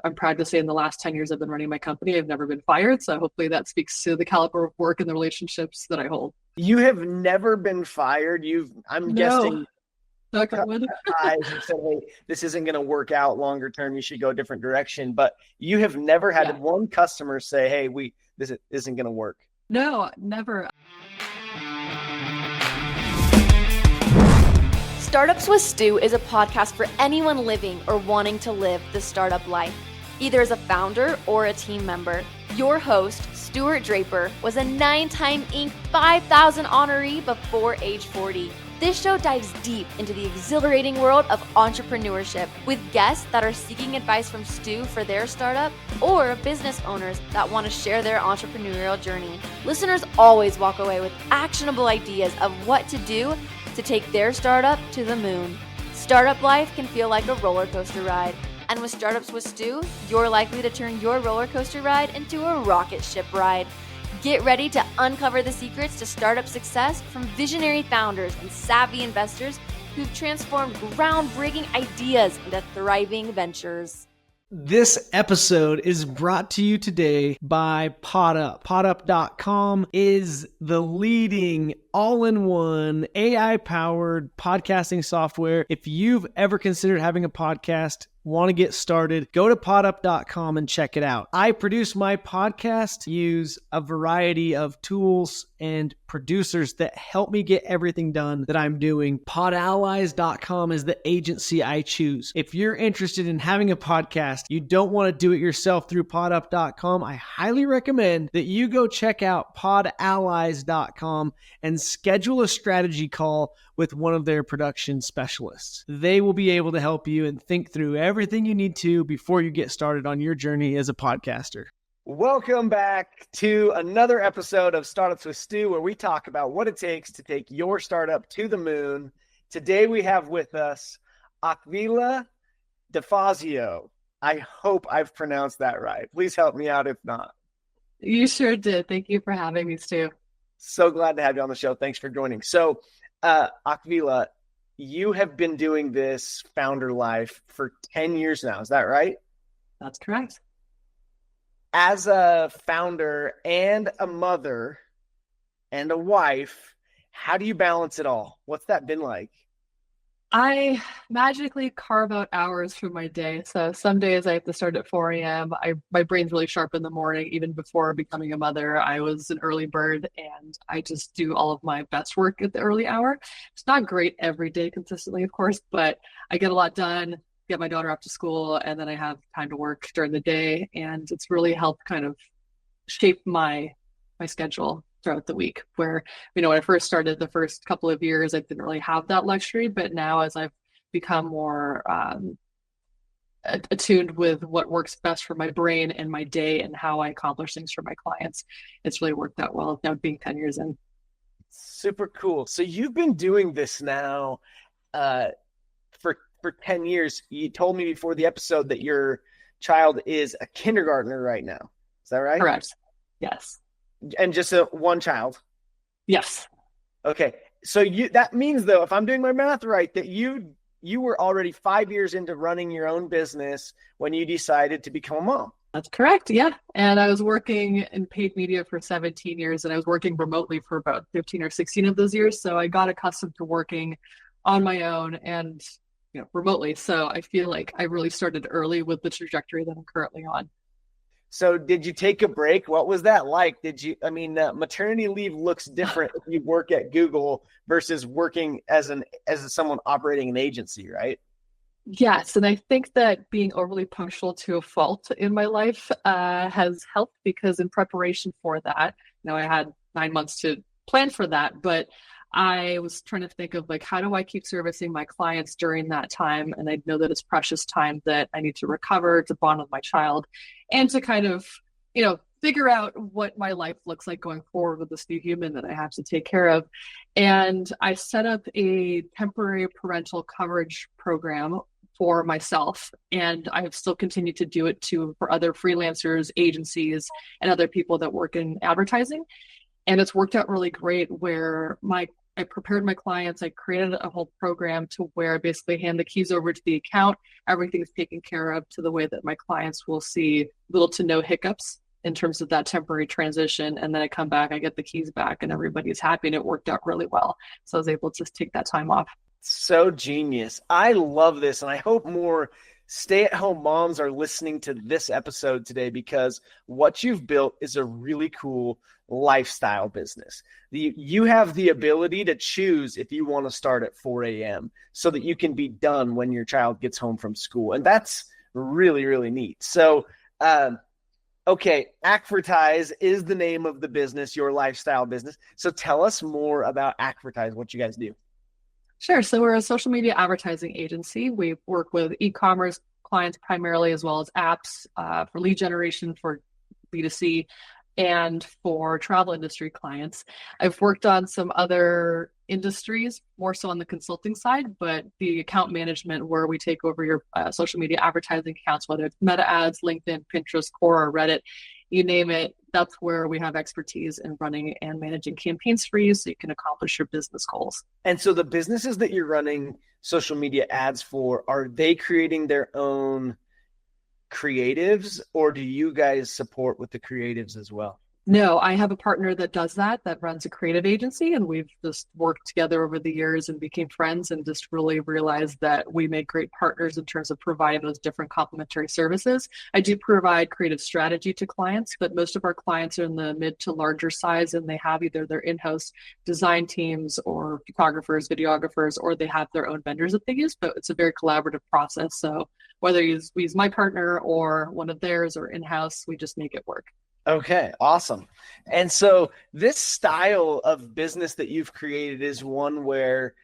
I'm proud to say in the last 10 years I've been running my company, I've never been fired. So hopefully that speaks to the caliber of work and the relationships that I hold. You have never been fired. I'm No, guessing knock on wood. eyes and said, hey, this isn't going to work out longer term. You should go a different direction. But you have never had Yeah. one customer say, hey, this isn't going to work. No, never. Startups with Stu is a podcast for anyone living or wanting to live the startup life, either as a founder or a team member. Your host, Stuart Draper, was a 9-time Inc. 5000 honoree before age 40. This show dives deep into the exhilarating world of entrepreneurship with guests that are seeking advice from Stu for their startup or business owners that want to share their entrepreneurial journey. Listeners always walk away with actionable ideas of what to do to take their startup to the moon. Startup life can feel like a roller coaster ride. And with Startups with Stu, you're likely to turn your roller coaster ride into a rocket ship ride. Get ready to uncover the secrets to startup success from visionary founders and savvy investors who've transformed groundbreaking ideas into thriving ventures. This episode is brought to you today by PodUp. PodUp.com is the leading all-in-one AI-powered podcasting software. If you've ever considered having a podcast, want to get started, go to podup.com and check it out. I produce my podcast, use a variety of tools and producers that help me get everything done that I'm doing. Podallies.com is the agency I choose. If you're interested in having a podcast, you don't want to do it yourself through podup.com, I highly recommend that you go check out podallies.com and schedule a strategy call with one of their production specialists. They will be able to help you and think through everything you need to before you get started on your journey as a podcaster. Welcome back to another episode of Startups with Stu, where we talk about what it takes to take your startup to the moon. Today we have with us Aquila DeFazio. I hope I've pronounced that right. Please help me out if not. You sure did. Thank you for having me, Stu. So glad to have you on the show. Thanks for joining. So, Aquila, you have been doing this founder life for 10 years now. Is that right? That's correct. As a founder and a mother and a wife, how do you balance it all? What's that been like? I magically carve out hours from my day. So some days I have to start at 4 a.m. My brain's really sharp in the morning. Even before becoming a mother, I was an early bird and I just do all of my best work at the early hour. It's not great every day consistently, of course, but I get a lot done, get my daughter up to school, and then I have time to work during the day. And it's really helped kind of shape my schedule throughout the week, where, when I first started the first couple of years, I didn't really have that luxury. But now, as I've become more attuned with what works best for my brain and my day and how I accomplish things for my clients, it's really worked out well now being 10 years in. Super cool. So you've been doing this now for 10 years. You told me before the episode that your child is a kindergartner right now. Is that right? Correct. Yes. And just one child? Yes. Okay. So that means, though, if I'm doing my math right, that you were already 5 years into running your own business when you decided to become a mom. That's correct. Yeah. And I was working in paid media for 17 years, and I was working remotely for about 15 or 16 of those years. So I got accustomed to working on my own and remotely. So I feel like I really started early with the trajectory that I'm currently on. So did you take a break? What was that like? Maternity leave looks different if you work at Google versus working as someone operating an agency, right? Yes. And I think that being overly punctual to a fault in my life has helped, because in preparation for that, I had 9 months to plan for that, but I was trying to think of how do I keep servicing my clients during that time? And I know that it's precious time that I need to recover, to bond with my child, and to kind of, figure out what my life looks like going forward with this new human that I have to take care of. And I set up a temporary parental coverage program for myself. And I have still continued to do it for other freelancers, agencies, and other people that work in advertising. And it's worked out really great, where my I prepared my clients. I created a whole program to where I basically hand the keys over to the account. Everything's taken care of to the way that my clients will see little to no hiccups in terms of that temporary transition. And then I come back, I get the keys back, and everybody's happy, and it worked out really well. So I was able to just take that time off. So genius. I love this. And I hope more stay-at-home moms are listening to this episode today, because what you've built is a really cool lifestyle business. You have the ability to choose if you want to start at 4 a.m. so that you can be done when your child gets home from school. And that's really, really neat. So, okay, Advertise is the name of the business, your lifestyle business. So tell us more about Advertise, what you guys do. Sure. So we're a social media advertising agency. We work with e-commerce clients primarily, as well as apps for lead generation for B2C and for travel industry clients. I've worked on some other industries, more so on the consulting side, but the account management, where we take over your social media advertising accounts, whether it's Meta ads, LinkedIn, Pinterest, Quora, Reddit, you name it, that's where we have expertise in running and managing campaigns for you so you can accomplish your business goals. And so the businesses that you're running social media ads for, are they creating their own creatives, or do you guys support with the creatives as well? No, I have a partner that does that runs a creative agency, and we've just worked together over the years and became friends, and just really realized that we make great partners in terms of providing those different complementary services. I do provide creative strategy to clients, but most of our clients are in the mid to larger size, and they have either their in-house design teams or photographers, videographers, or they have their own vendors that they use, but it's a very collaborative process. So whether we use my partner or one of theirs or in-house, we just make it work. Okay, awesome. And so this style of business that you've created is one where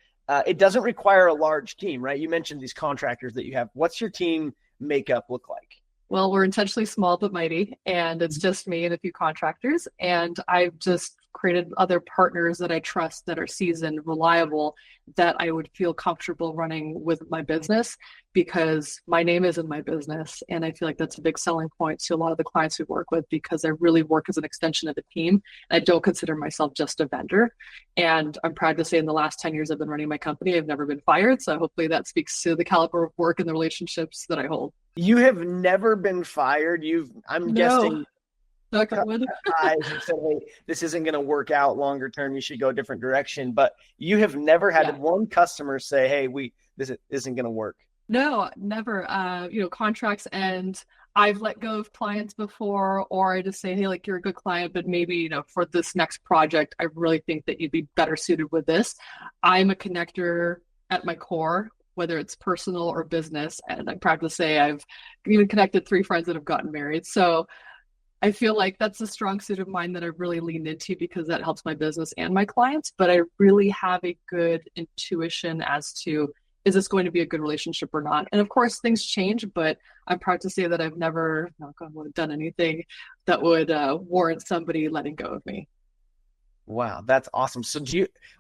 it doesn't require a large team, right? You mentioned these contractors that you have. What's your team makeup look like? Well, we're intentionally small but mighty, and it's just me and a few contractors. And I've just created other partners that I trust, that are seasoned, reliable, that I would feel comfortable running with my business, because my name is in my business. And I feel like that's a big selling point to a lot of the clients we work with, because I really work as an extension of the team. I don't consider myself just a vendor. And I'm proud to say in the last 10 years I've been running my company, I've never been fired. So hopefully that speaks to the caliber of work and the relationships that I hold. You have never been fired. I'm guessing Knock on wood. and said, hey, this isn't going to work out longer term. You should go a different direction. But you have never had one customer say, hey, this isn't going to work. No, never. Contracts end. I've let go of clients before, or I just say, hey, like, you're a good client, but maybe, for this next project, I really think that you'd be better suited with this. I'm a connector at my core, whether it's personal or business. And I'm proud to say I've even connected 3 friends that have gotten married. So I feel like that's a strong suit of mine that I've really leaned into, because that helps my business and my clients. But I really have a good intuition as to, is this going to be a good relationship or not? And of course, things change, but I'm proud to say that I've never done anything that would warrant somebody letting go of me. Wow, that's awesome. So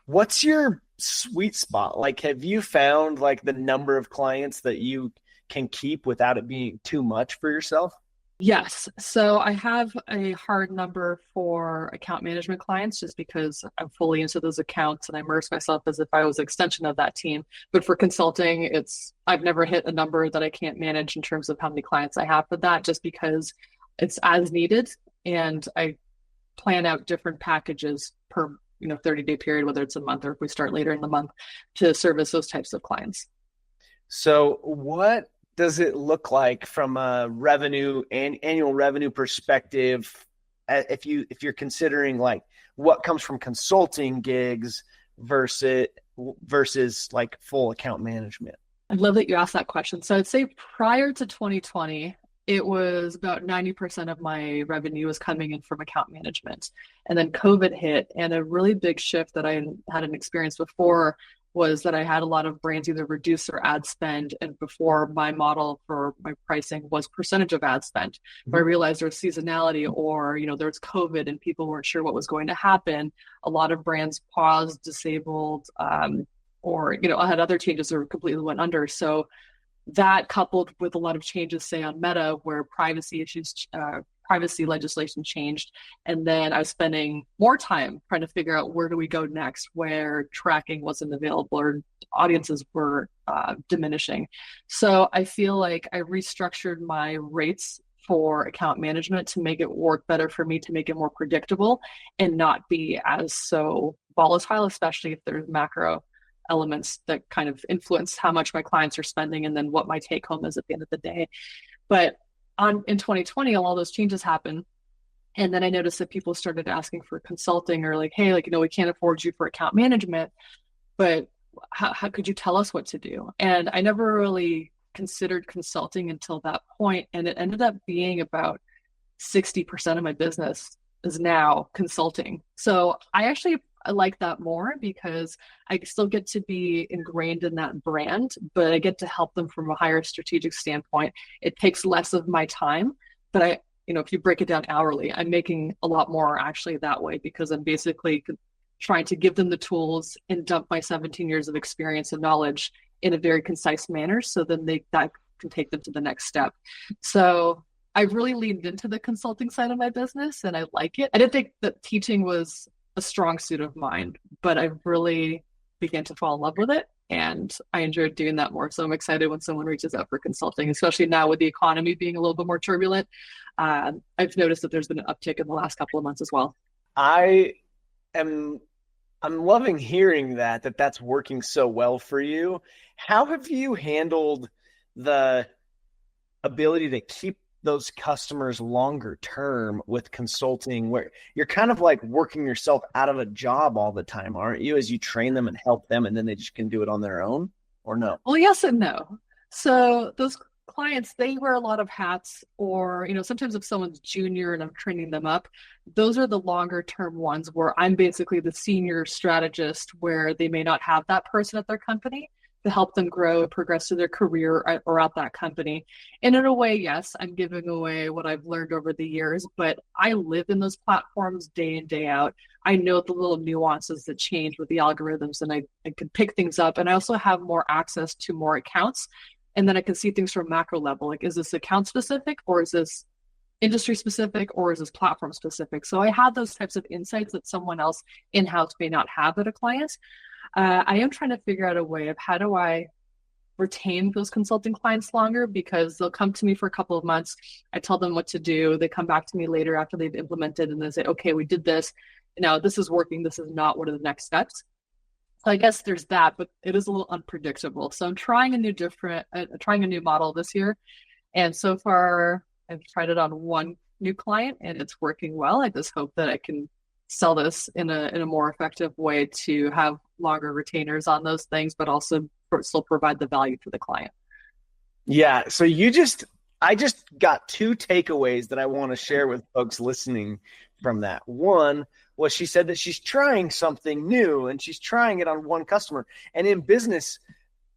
what's your sweet spot? Like, have you found like the number of clients that you can keep without it being too much for yourself? Yes. So I have a hard number for account management clients, just because I'm fully into those accounts and I immerse myself as if I was an extension of that team. But for consulting, I've never hit a number that I can't manage in terms of how many clients I have for that, just because it's as needed. And I plan out different packages per 30-day period, whether it's a month or if we start later in the month, to service those types of clients. So what does it look like from a annual revenue perspective, if you're considering like what comes from consulting gigs versus like full account management? I love that you asked that question. So I'd say prior to 2020, it was about 90% of my revenue was coming in from account management. And then COVID hit, and a really big shift that I hadn't experienced before was that I had a lot of brands either reduce their ad spend, and before, my model for my pricing was percentage of ad spend. But I realized there was seasonality, or there was COVID and people weren't sure what was going to happen. A lot of brands paused, disabled, or had other changes or completely went under. So that coupled with a lot of changes, say on Meta, where privacy legislation changed. And then I was spending more time trying to figure out where do we go next, where tracking wasn't available or audiences were diminishing. So I feel like I restructured my rates for account management to make it work better for me, to make it more predictable and not be as so volatile, especially if there's macro elements that kind of influence how much my clients are spending and then what my take home is at the end of the day. But in 2020, all those changes happened. And then I noticed that people started asking for consulting or like, hey, like, we can't afford you for account management, but how could you tell us what to do? And I never really considered consulting until that point. And it ended up being about 60% of my business is now consulting. So I like that more because I still get to be ingrained in that brand, but I get to help them from a higher strategic standpoint. It takes less of my time, but if you break it down hourly, I'm making a lot more actually that way because I'm basically trying to give them the tools and dump my 17 years of experience and knowledge in a very concise manner. So then that can take them to the next step. So I've really leaned into the consulting side of my business and I like it. I didn't think that teaching was a strong suit of mine, but I've really began to fall in love with it and I enjoyed doing that more. So I'm excited when someone reaches out for consulting, especially now with the economy being a little bit more turbulent. I've noticed that there's been an uptick in the last couple of months as well. I'm loving hearing that's working so well for you. How have you handled the ability to keep those customers longer term with consulting, where you're kind of like working yourself out of a job all the time, aren't you, as you train them and help them and then they just can do it on their own, or no? Well, yes and no. So those clients, they wear a lot of hats, or sometimes if someone's junior and I'm training them up, those are the longer term ones where I'm basically the senior strategist, where they may not have that person at their company to help them grow and progress through their career or at that company. And in a way, yes, I'm giving away what I've learned over the years, but I live in those platforms day in, day out. I know the little nuances that change with the algorithms, and I can pick things up. And I also have more access to more accounts. And then I can see things from macro level. Like, is this account specific, or is this industry specific, or is this platform specific? So I have those types of insights that someone else in-house may not have at a client. I am trying to figure out a way of how do I retain those consulting clients longer, because they'll come to me for a couple of months. I tell them what to do. They come back to me later after they've implemented and they say, okay, we did this. Now this is working. This is not. What are the next steps? So I guess there's that, but it is a little unpredictable. So I'm trying a new model this year. And so far I've tried it on one new client and it's working well. I just hope that I can sell this in a more effective way to have longer retainers on those things, but also still provide the value to the client. Yeah. So I just got two takeaways that I want to share with folks listening from that. One was she said that she's trying something new and she's trying it on one customer. And in business,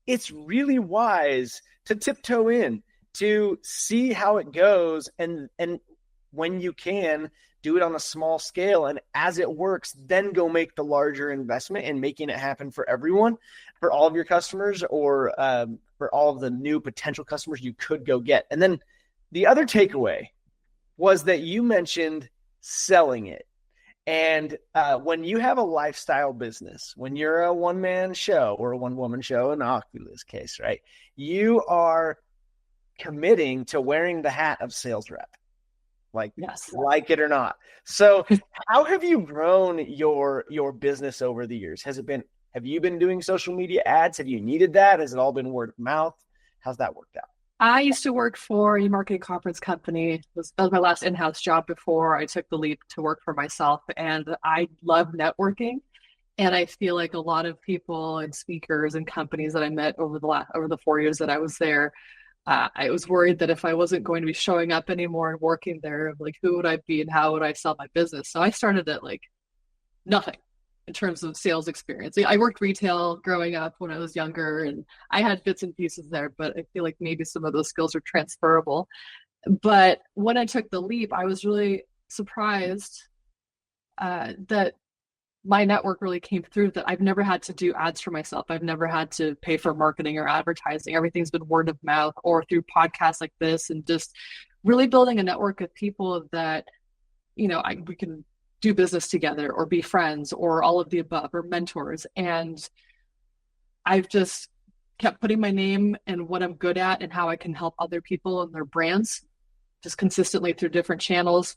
it's really wise to tiptoe in, to see how it goes. And when you can, do it on a small scale. And as it works, then go make the larger investment in making it happen for everyone, for all of your customers, or for all of the new potential customers you could go get. And then the other takeaway was that you mentioned selling it. And when you have a lifestyle business, when you're a one-man show or a one-woman show, in Akvila's case, right, you are committing to wearing the hat of sales rep. Yes. Like it or not. So how have you grown your business over the years? Have you been doing social media ads? Have you needed that? Has it all been word of mouth? How's that worked out? I used to work for a marketing conference company. That was my last in-house job before I took the leap to work for myself. And I love networking. And I feel like a lot of people and speakers and companies that I met over the 4 years that I was there, I was worried that if I wasn't going to be showing up anymore and working there, like, who would I be and how would I sell my business? So I started at nothing in terms of sales experience. I worked retail growing up when I was younger, and I had bits and pieces there, but I feel like maybe some of those skills are transferable. But when I took the leap, I was really surprised that my network really came through that I've never had to do ads for myself. I've never had to pay for marketing or advertising. Everything's been word of mouth or through podcasts like this, and just really building a network of people that, we can do business together or be friends or all of the above or mentors. And I've just kept putting my name and what I'm good at and how I can help other people and their brands just consistently through different channels.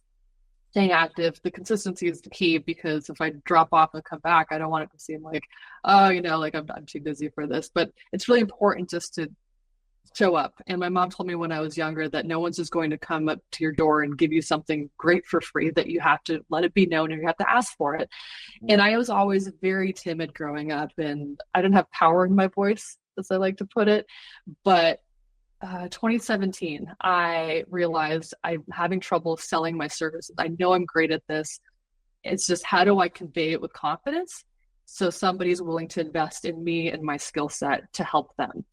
Staying active, the consistency is the key, because if I drop off and come back, I don't want it to seem like, oh, like I'm too busy for this. But it's really important just to show up. And my mom told me when I was younger that no one's just going to come up to your door and give you something great for free, that you have to let it be known and you have to ask for it. And I was always very timid growing up, and I didn't have power in my voice, as I like to put it. But 2017, I realized I'm having trouble selling my services. I know I'm great at this. It's just, how do I convey it with confidence so somebody's willing to invest in me and my skill set to help them?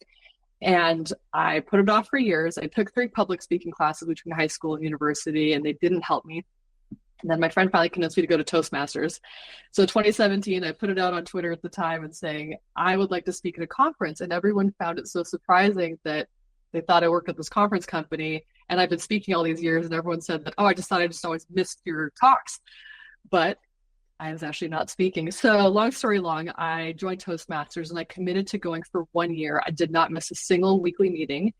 And I put it off for years. I took 3 public speaking classes between high school and university, and they didn't help me. And then my friend finally convinced me to go to Toastmasters. So 2017, I put it out on Twitter at the time and saying, I would like to speak at a conference. And everyone found it so surprising that they thought I worked at this conference company, and I've been speaking all these years, and everyone said that, oh, I just always missed your talks. But I was actually not speaking. So long story long, I joined Toastmasters and I committed to going for 1 year. I did not miss a single weekly meeting.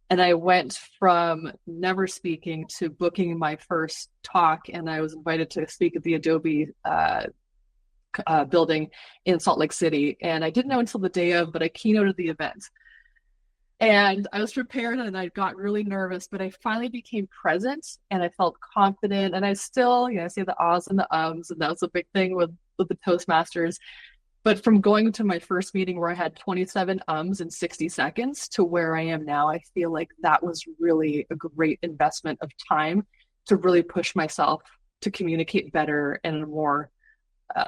And I went from never speaking to booking my first talk. And I was invited to speak at the Adobe building in Salt Lake City. And I didn't know until the day of, but I keynoted the event. And I was prepared and I got really nervous, but I finally became present and I felt confident. And I still, say the ahs and the ums, and that was a big thing with the Toastmasters. But from going to my first meeting where I had 27 ums in 60 seconds to where I am now, I feel like that was really a great investment of time to really push myself to communicate better and in a more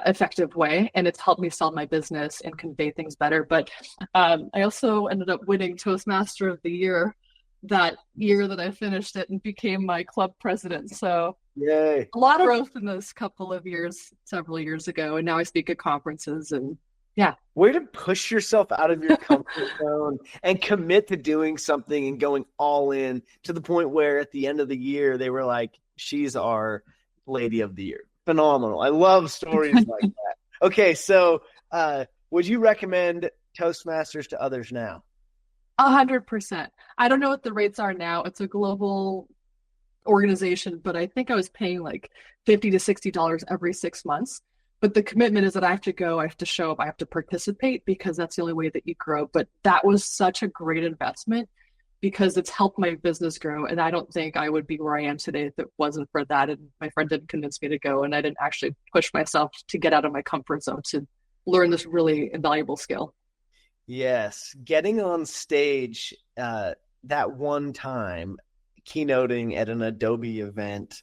effective way, and it's helped me sell my business and convey things better. But I also ended up winning Toastmaster of the Year that year that I finished it, and became my club president. So yay, a lot of growth in those couple of years, several years ago, and now I speak at conferences. And yeah, way to push yourself out of your comfort zone and commit to doing something and going all in, to the point where at the end of the year they were like, she's our lady of the year. Phenomenal. I love stories like that. Okay, so would you recommend Toastmasters to others now? 100%. I don't know what the rates are now. It's a global organization, but I think I was paying like $50 to $60 every 6 months. But the commitment is that I have to go, I have to show up, I have to participate, because that's the only way that you grow. But that was such a great investment, because it's helped my business grow. And I don't think I would be where I am today if it wasn't for that. And my friend didn't convince me to go, and I didn't actually push myself to get out of my comfort zone to learn this really invaluable skill. Yes. Getting on stage that one time, keynoting at an Adobe event,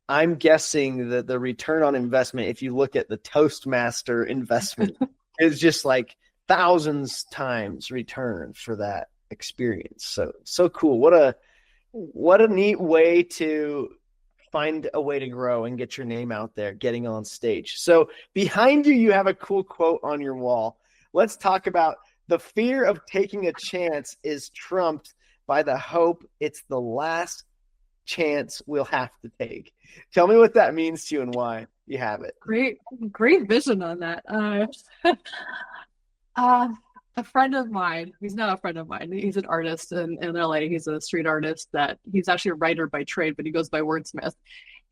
I'm guessing that the return on investment, if you look at the Toastmaster investment, is just like thousands times return for that experience. So cool. What a neat way to find a way to grow and get your name out there, getting on stage. So behind you, you have a cool quote on your wall. Let's talk about the fear of taking a chance is trumped by the hope it's the last chance we'll have to take. Tell me what that means to you and why you have it. Great vision on that. A friend of mine, he's not a friend of mine, he's an artist in LA. He's a street artist that he's actually a writer by trade, but he goes by wordsmith.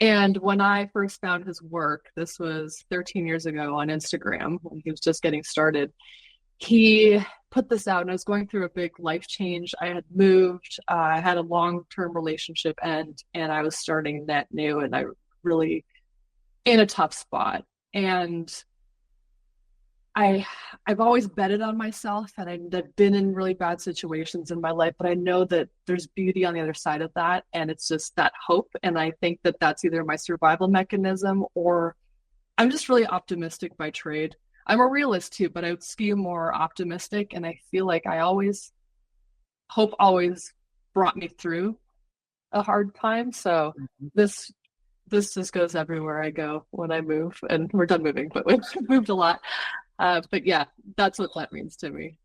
And when I first found his work, this was 13 years ago on Instagram, when he was just getting started, he put this out, and I was going through a big life change. I had moved, I had a long-term relationship end, and I was starting net new, and I really in a tough spot. And I've always betted on myself, and I've been in really bad situations in my life, but I know that there's beauty on the other side of that. And it's just that hope. And I think that that's either my survival mechanism, or I'm just really optimistic by trade. I'm a realist too, but I would skew more optimistic. And I feel like hope always brought me through a hard time. So this this just goes everywhere I go when I move, and we're done moving, but we've moved a lot. But yeah, that's what that means to me.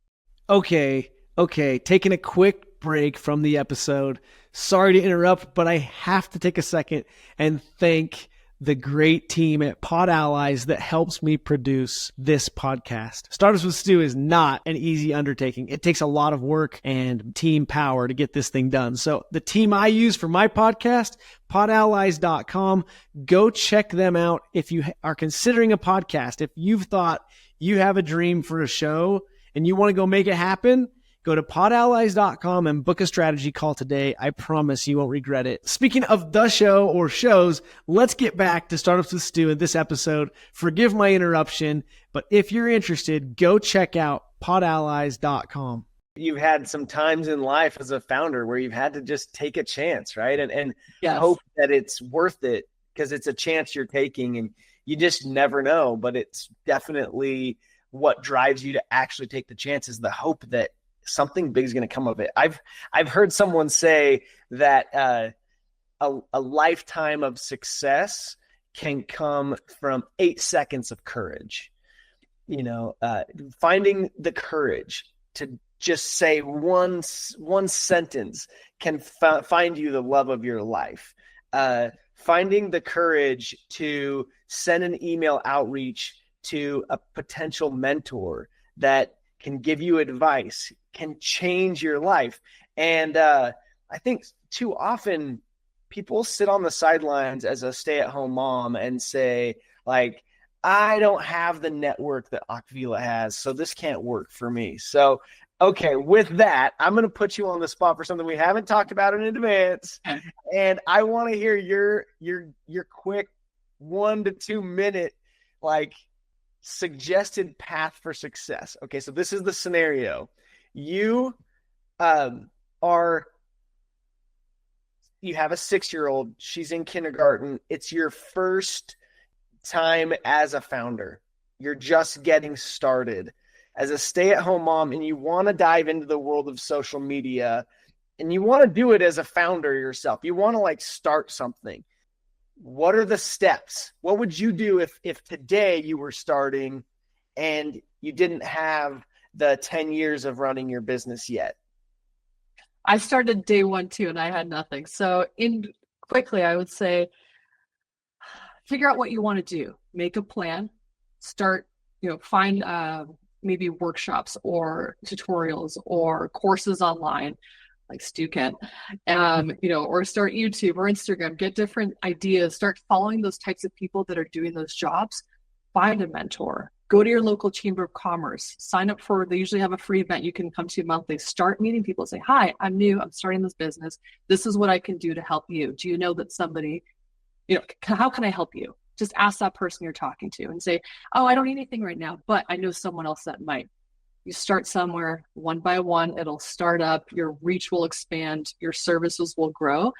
Okay. Taking a quick break from the episode. Sorry to interrupt, but I have to take a second and thank the great team at Pod Allies that helps me produce this podcast. Startups with Stu is not an easy undertaking. It takes a lot of work and team power to get this thing done. So the team I use for my podcast, podallies.com, go check them out. If you are considering a podcast, if you've thought you have a dream for a show and you want to go make it happen, go to podallies.com and book a strategy call today. I promise you won't regret it. Speaking of the show or shows, let's get back to Startups with Stu in this episode. Forgive my interruption, but if you're interested, go check out podallies.com. You've had some times in life as a founder where you've had to just take a chance, right? And Yes. hope that it's worth it because it's a chance you're taking and you just never know. But it's definitely what drives you to actually take the chance is the hope that something big is going to come of it. I've heard someone say that a lifetime of success can come from 8 seconds of courage. Finding the courage to just say one sentence can find you the love of your life. Finding the courage to send an email outreach to a potential mentor that can give you advice, can change your life. And I think too often people sit on the sidelines as a stay-at-home mom and say, like, I don't have the network that Akvila has, so this can't work for me. So, okay, with that, I'm going to put you on the spot for something we haven't talked about in advance. And I want to hear your quick 1 to 2 minute, suggested path for success. Okay, so this is the scenario. You you have a 6-year-old. She's in kindergarten. It's your first time as a founder. You're just getting started as a stay-at-home mom, and you want to dive into the world of social media, and you want to do it as a founder yourself. You want to start something. What are the steps? What would you do if today you were starting and you didn't have the 10 years of running your business yet? I started day 1 too, and I had nothing. So quickly, I would say, figure out what you want to do. Make a plan. Start, find maybe workshops or tutorials or courses online, like Stu can, or start YouTube or Instagram, get different ideas, start following those types of people that are doing those jobs, find a mentor, go to your local chamber of commerce, sign up they usually have a free event you can come to monthly, start meeting people, say, hi, I'm new, I'm starting this business. This is what I can do to help you. Do you know that somebody, how can I help you? Just ask that person you're talking to and say, oh, I don't need anything right now, but I know someone else that might. You start somewhere, one by one, it'll start up, your reach will expand, your services will grow,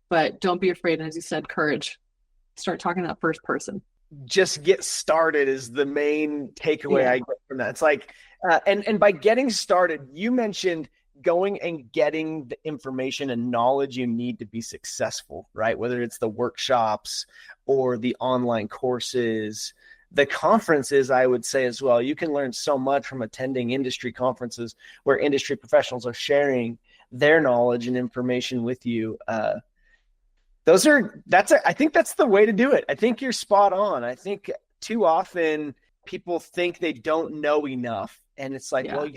but don't be afraid. And as you said, courage. Start talking to that first person. Just get started is the main takeaway I get from that. It's like, and by getting started, you mentioned going and getting the information and knowledge you need to be successful, right? Whether it's the workshops or the online courses, the conferences, I would say as well. You can learn so much from attending industry conferences where industry professionals are sharing their knowledge and information with you. I think that's the way to do it. I think you're spot on. I think too often people think they don't know enough. And it's like, well,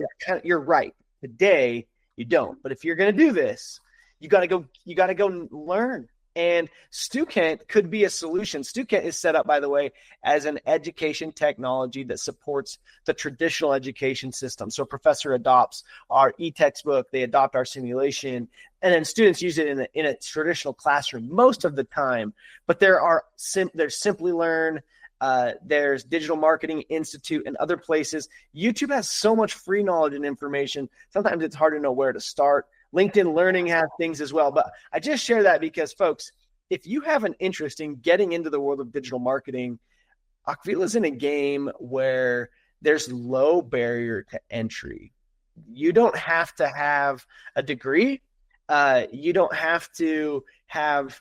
you're right. Today you don't. But if you're going to do this, you got to go learn. And StuKent could be a solution. StuKent is set up, by the way, as an education technology that supports the traditional education system. So a professor adopts our e-textbook, they adopt our simulation, and then students use it in a traditional classroom most of the time. But there's Simply Learn, there's Digital Marketing Institute and other places. YouTube has so much free knowledge and information. Sometimes it's hard to know where to start. LinkedIn Learning has things as well. But I just share that because, folks, if you have an interest in getting into the world of digital marketing, Akvila's in a game where there's low barrier to entry. You don't have to have a degree. You don't have to have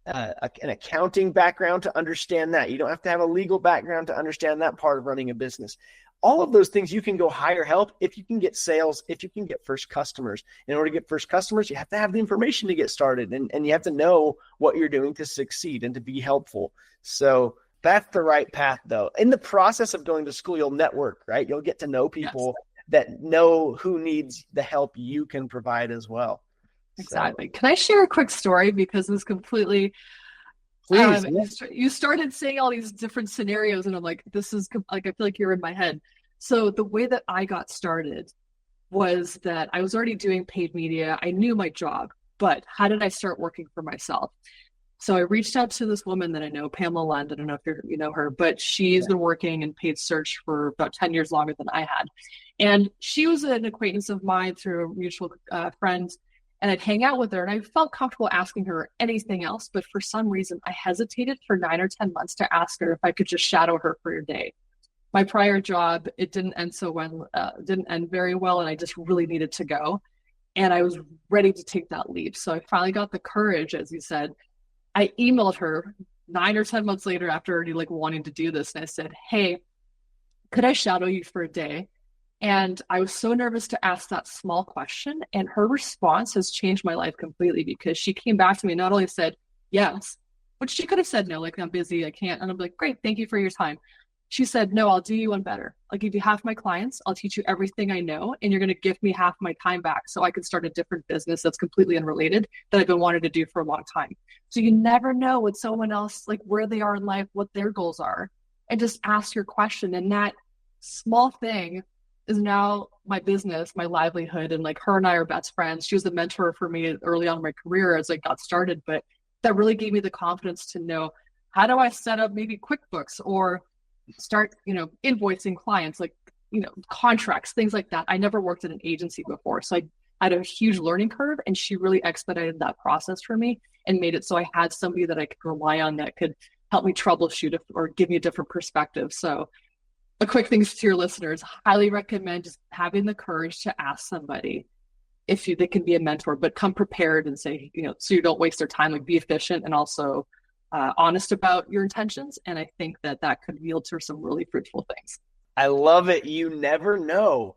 an accounting background to understand that. You don't have to have a legal background to understand that part of running a business. All of those things, you can go hire help if you can get sales, if you can get first customers. In order to get first customers, you have to have the information to get started, and you have to know what you're doing to succeed and to be helpful. So that's the right path, though. In the process of going to school, you'll network, right? You'll get to know people that know who needs the help you can provide as well. Exactly. Can I share a quick story? Because it's completely, Please. you started saying all these different scenarios, and I'm like, this is like, I feel like you're in my head. So the way that I got started was that I was already doing paid media. I knew my job, but how did I start working for myself? So I reached out to this woman that I know, Pamela Lund. I don't know if you know her, but she's been working in paid search for about 10 years longer than I had. And she was an acquaintance of mine through a mutual friend. And I'd hang out with her, and I felt comfortable asking her anything else. But for some reason, I hesitated for 9 or 10 months to ask her if I could just shadow her for a day. My prior job, it didn't end so well, didn't end very well, and I just really needed to go. And I was ready to take that leap. So I finally got the courage, as you said. I emailed her 9 or 10 months later after already like wanting to do this. And I said, hey, could I shadow you for a day? And I was so nervous to ask that small question. And her response has changed my life completely, because she came back to me and not only said yes, but she could have said no, like, I'm busy, I can't. And I'm like, great, thank you for your time. She said, no, I'll do you one better. I'll give you half my clients. I'll teach you everything I know. And you're going to give me half my time back so I can start a different business that's completely unrelated that I've been wanting to do for a long time. So you never know what someone else, like where they are in life, what their goals are, and just ask your question. And that small thing is now my business, my livelihood. And like, her and I are best friends. She was a mentor for me early on in my career as I got started, but that really gave me the confidence to know, how do I set up maybe QuickBooks or start, invoicing clients, like, contracts, things like that. I never worked at an agency before. So I had a huge learning curve, and she really expedited that process for me and made it so I had somebody that I could rely on that could help me troubleshoot or give me a different perspective. So a quick thing to your listeners, highly recommend just having the courage to ask somebody if they can be a mentor, but come prepared and say, so you don't waste their time, like be efficient and also honest about your intentions. And I think that could yield to some really fruitful things. I love it. You never know.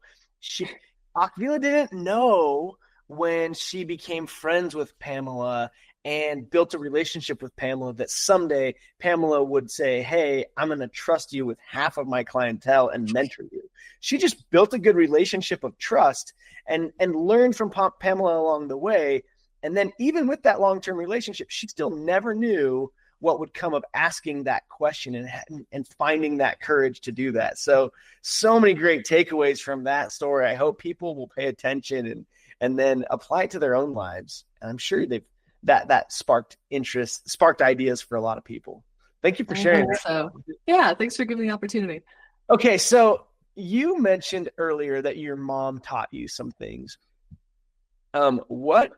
Akvila didn't know when she became friends with Pamela and built a relationship with Pamela that someday Pamela would say, hey, I'm going to trust you with half of my clientele and mentor you. She just built a good relationship of trust and learned from Pamela along the way. And then even with that long-term relationship, she still never knew what would come of asking that question and finding that courage to do that. So many great takeaways from that story. I hope people will pay attention and then apply it to their own lives. And I'm sure that sparked interest, sparked ideas for a lot of people. Thank you for sharing. So yeah, thanks for giving me the opportunity. Okay. So you mentioned earlier that your mom taught you some things. What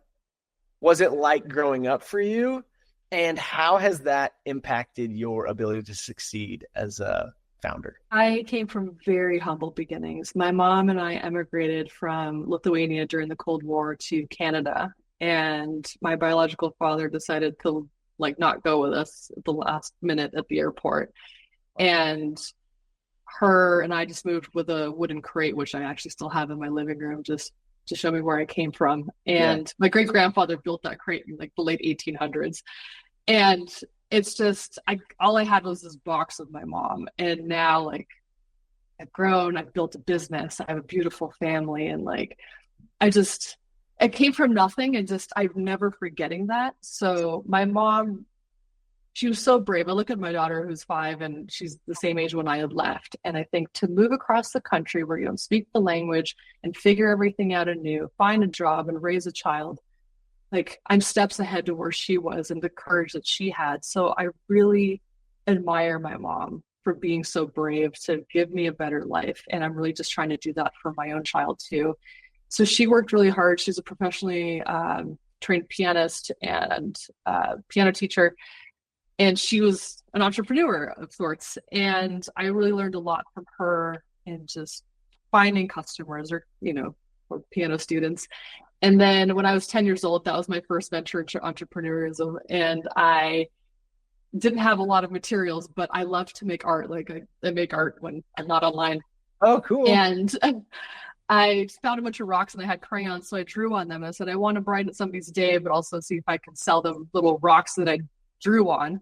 was it like growing up for you? And how has that impacted your ability to succeed as a founder? I came from very humble beginnings. My mom and I emigrated from Lithuania during the Cold War to Canada. And my biological father decided to not go with us at the last minute at the airport. And her and I just moved with a wooden crate, which I actually still have in my living room, just to show me where I came from. And my great grandfather built that crate in the late 1800s. And it's just, all I had was this box of my mom. And now I've grown, I've built a business, I have a beautiful family. And I came from nothing, and I'm never forgetting that. So my mom, she was so brave. I look at my daughter who's 5, and she's the same age when I had left. And I think to move across the country where you don't speak the language and figure everything out anew, find a job and raise a child, I'm steps ahead to where she was and the courage that she had. So I really admire my mom for being so brave to give me a better life. And I'm really just trying to do that for my own child too. So she worked really hard. She's a professionally trained pianist and piano teacher. And she was an entrepreneur of sorts. And I really learned a lot from her and just finding customers or piano students. And then when I was 10 years old, that was my first venture into entrepreneurism. And I didn't have a lot of materials, but I love to make art. Like I make art when I'm not online. Oh, cool. And I found a bunch of rocks and I had crayons. So I drew on them. I said, I want to brighten somebody's day, but also see if I can sell them little rocks that I drew on.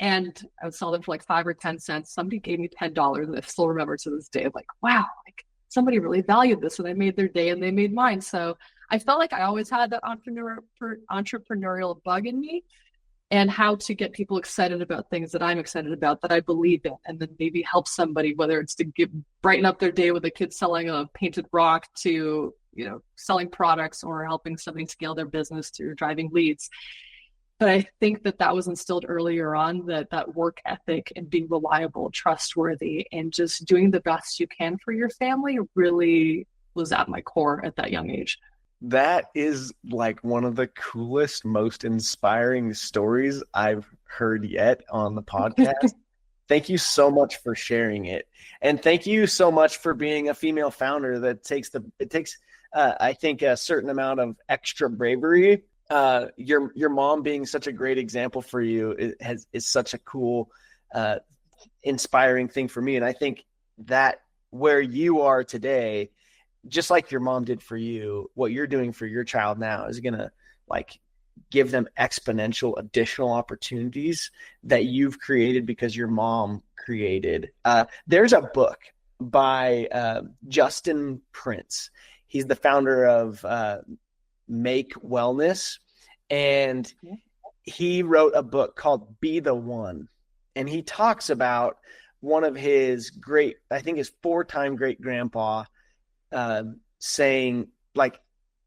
And I would sell them for like 5 or 10 cents. Somebody gave me $10 and I still remember to this day. I'm like, wow, like somebody really valued this and I made their day and they made mine. So I felt like I always had that entrepreneurial bug in me, and how to get people excited about things that I'm excited about, that I believe in, and then maybe help somebody, whether it's to brighten up their day with a kid selling a painted rock, to, selling products, or helping somebody scale their business through driving leads. But I think that was instilled earlier on, that work ethic and being reliable, trustworthy, and just doing the best you can for your family really was at my core at that young age. That is like one of the coolest, most inspiring stories I've heard yet on the podcast. Thank you so much for sharing it. And thank you so much for being a female founder that takes I think a certain amount of extra bravery. Your mom being such a great example for you is such a cool, inspiring thing for me. And I think that where you are today, just like your mom did for you, what you're doing for your child now is going to like give them exponential additional opportunities that you've created because your mom created. There's a book by Justin Prince. He's the founder of Make Wellness, and he wrote a book called Be the One. And he talks about one of his I think his 4-time great grandpa saying, like,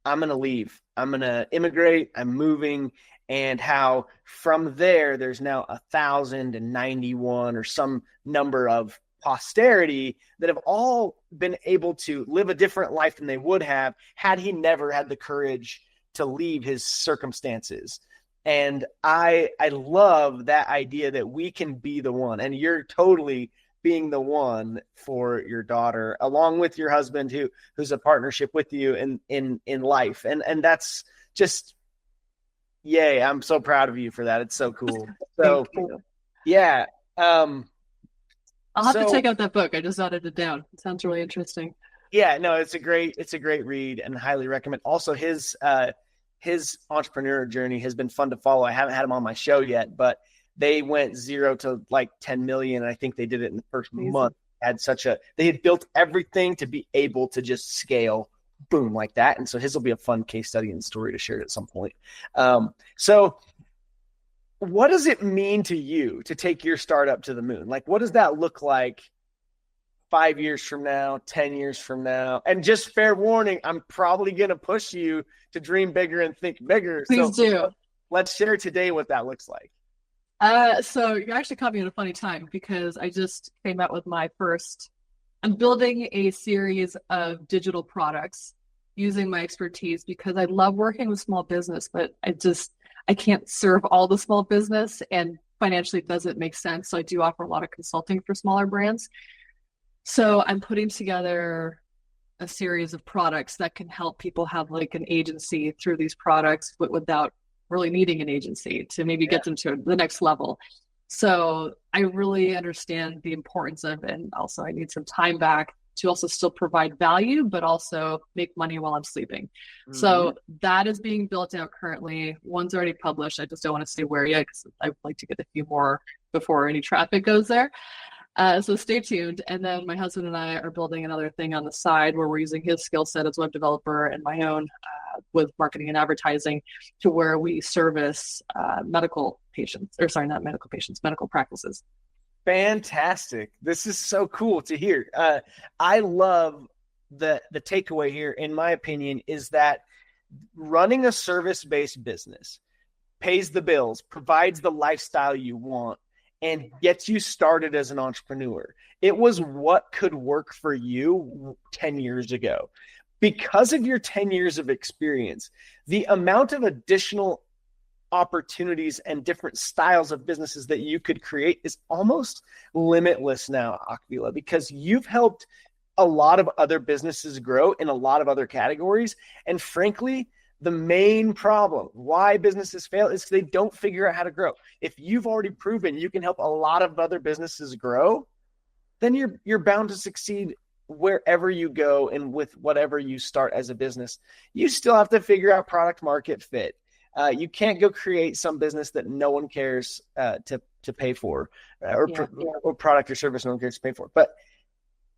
I'm going to leave. I'm going to immigrate. I'm moving. And how from there's now 1,091 or some number of posterity that have all been able to live a different life than they would have had he never had the courage to leave his circumstances. And I love that idea that we can be the one, and you're totally being the one for your daughter, along with your husband who's a partnership with you in life. And that's just, yay. I'm so proud of you for that. It's so cool. So yeah. I'll have to check out that book. I just jotted it down. It sounds really interesting. Yeah, no, it's a great read and highly recommend. Also his entrepreneur journey has been fun to follow. I haven't had him on my show yet, but they went 0 to like 10 million. I think they did it in the first month. They had built everything to be able to just scale, boom, like that. And so his will be a fun case study and story to share at some point. So what does it mean to you to take your startup to the moon? Like, what does that look like 5 years from now, 10 years from now? And just fair warning, I'm probably going to push you to dream bigger and think bigger. Please do. Let's share today what that looks like. So you actually caught me at a funny time, because I just came out with I'm building a series of digital products using my expertise, because I love working with small business, but I can't serve all the small business, and financially it doesn't make sense. So I do offer a lot of consulting for smaller brands. So I'm putting together a series of products that can help people have like an agency through these products, but without really needing an agency to maybe get them to the next level. So I really understand the importance of it. And also I need some time back to also still provide value, but also make money while I'm sleeping. Mm-hmm. So that is being built out currently. One's already published. I just don't want to say where yet, because I'd like to get a few more before any traffic goes there. So stay tuned. And then my husband and I are building another thing on the side where we're using his skill set as web developer and my own with marketing and advertising, to where we service medical practices. Fantastic. This is so cool to hear. I love the takeaway here, in my opinion, is that running a service-based business pays the bills, provides the lifestyle you want, and gets you started as an entrepreneur. It was what could work for you 10 years ago. Because of your 10 years of experience, the amount of additional opportunities and different styles of businesses that you could create is almost limitless now, Akvila, because you've helped a lot of other businesses grow in a lot of other categories. And frankly, the main problem why businesses fail is they don't figure out how to grow. If you've already proven you can help a lot of other businesses grow, then you're bound to succeed wherever you go and with whatever you start as a business. You still have to figure out product market fit. You can't go create some business that no one cares to pay for, or product or service no one cares to pay for. But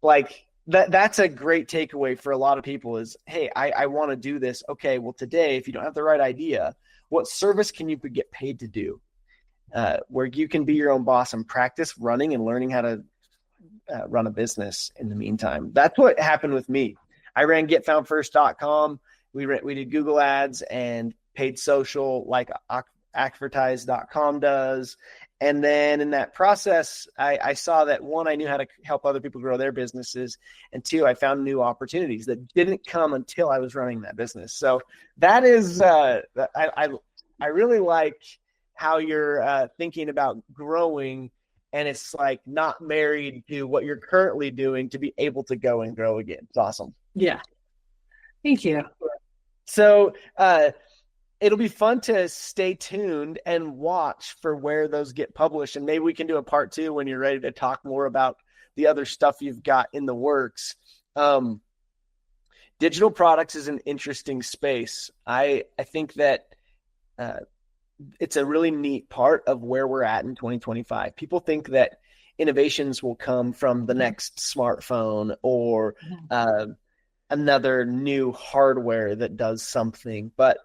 like that's a great takeaway for a lot of people is, hey, I want to do this. Okay, well today, if you don't have the right idea, what service can you get paid to do? Where you can be your own boss and practice running and learning how to run a business in the meantime. That's what happened with me. I ran getfoundfirst.com. We did Google ads and paid social like Advertise.com does. And then in that process, I saw that one, I knew how to help other people grow their businesses. And two, I found new opportunities that didn't come until I was running that business. So that is, I really like how you're thinking about growing, and it's like not married to what you're currently doing to be able to go and grow again. It's awesome. Yeah. Thank you. So it'll be fun to stay tuned and watch for where those get published. And maybe we can do a part 2 when you're ready to talk more about the other stuff you've got in the works. Digital products is an interesting space. I think that it's a really neat part of where we're at in 2025. People think that innovations will come from the next smartphone or another new hardware that does something. But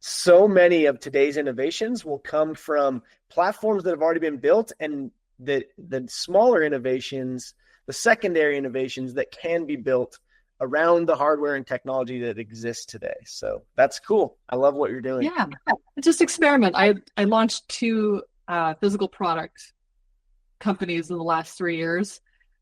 so many of today's innovations will come from platforms that have already been built, and the smaller innovations, the secondary innovations that can be built around the hardware and technology that exists today. So that's cool. I love what you're doing. Yeah, just experiment. I launched 2 physical product companies in the last 3 years.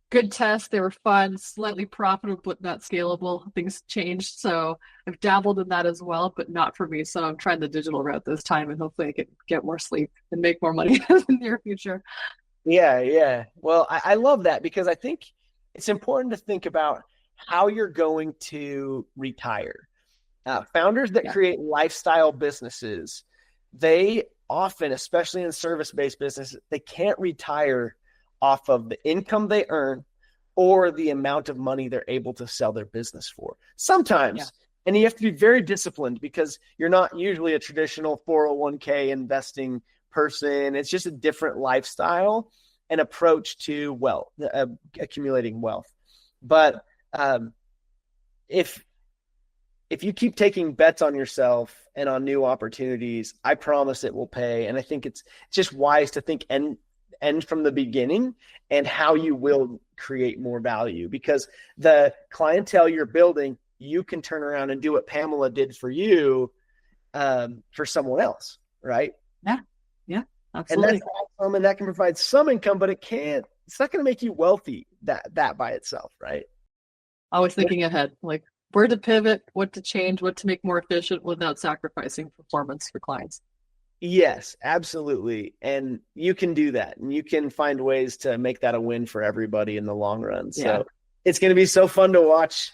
Good tests. They were fun, slightly profitable, but not scalable. Things changed. So I've dabbled in that as well, but not for me. So I'm trying the digital route this time, and hopefully I can get more sleep and make more money in the near future. Yeah. Well, I love that, because I think it's important to think about how you're going to retire. Founders that create lifestyle businesses, they often, especially in service-based businesses, they can't retire off of the income they earn or the amount of money they're able to sell their business for. Sometimes, and you have to be very disciplined, because you're not usually a traditional 401k investing person. It's just a different lifestyle and approach to wealth, accumulating wealth. But if you keep taking bets on yourself and on new opportunities, I promise it will pay. And I think it's just wise to think end from the beginning and how you will create more value, because the clientele you're building, you can turn around and do what Pamela did for you for someone else, right? Yeah, absolutely. And that's awesome, and that can provide some income, but it's not going to make you wealthy that by itself, right? Always thinking ahead, like where to pivot, what to change, what to make more efficient without sacrificing performance for clients. Yes, absolutely. And you can do that, and you can find ways to make that a win for everybody in the long run. So it's going to be so fun to watch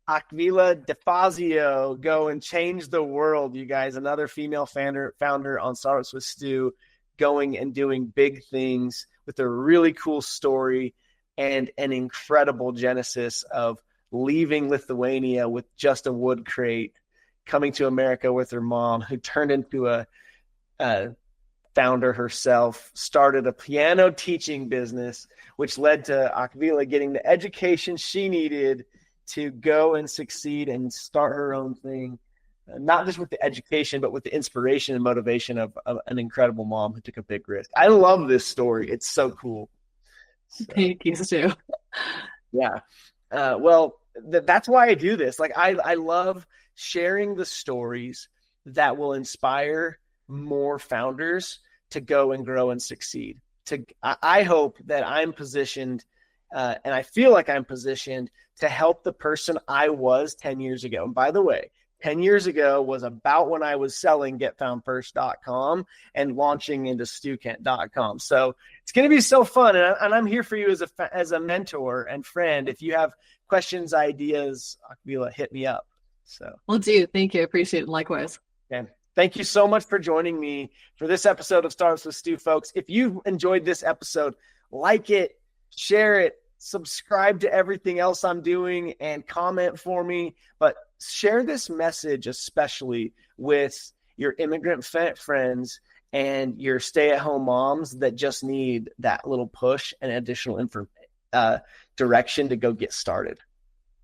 Akvila DeFazio go and change the world, you guys. Another female founder on Startups with Stu, going and doing big things with a really cool story and an incredible genesis of leaving Lithuania with just a wood crate, coming to America with her mom, who turned into a founder herself, started a piano teaching business, which led to Akvila getting the education she needed to go and succeed and start her own thing, not just with the education, but with the inspiration and motivation of an incredible mom who took a big risk. I love this story. It's so cool. So, thank you, Stu. Yeah. Well, that's why I do this. Like, I love sharing the stories that will inspire more founders to go and grow and succeed. I hope that I'm positioned, and I feel like I'm positioned to help the person I was 10 years ago. And by the way, 10 years ago was about when I was selling getfoundfirst.com and launching into StuKent.com. So it's going to be so fun. And I'm here for you as a mentor and friend. If you have questions, ideas, Akvila, hit me up. So Will do. Thank you. I appreciate it. Likewise. okay. Thank you so much for joining me for this episode of Startups with Stu, folks. If you enjoyed this episode, like it, share it, subscribe to everything else I'm doing, and comment for me. But share this message especially with your immigrant friends and your stay-at-home moms that just need that little push and additional direction to go get started.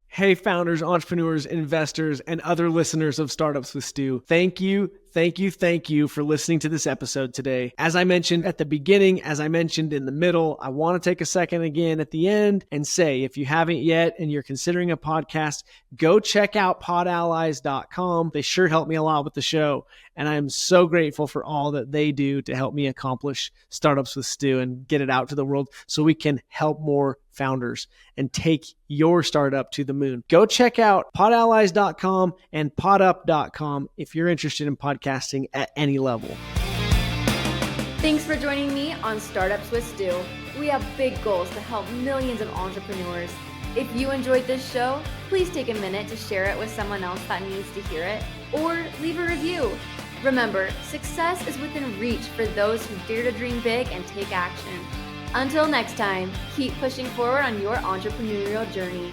Hey, founders, entrepreneurs, investors, and other listeners of Startups with Stu. Thank you for listening to this episode today. As I mentioned at the beginning, as I mentioned in the middle, I want to take a second again at the end and say, if you haven't yet and you're considering a podcast, go check out podallies.com. They sure help me a lot with the show. And I am so grateful for all that they do to help me accomplish Startups with Stu and get it out to the world so we can help more founders and take your startup to the moon. Go check out podallies.com and podup.com if you're interested in podcasting at any level. Thanks for joining me on Startups with Stu. We have big goals to help millions of entrepreneurs. If you enjoyed this show, please take a minute to share it with someone else that needs to hear it, or leave a review. Remember, success is within reach for those who dare to dream big and take action. Until next time, keep pushing forward on your entrepreneurial journey.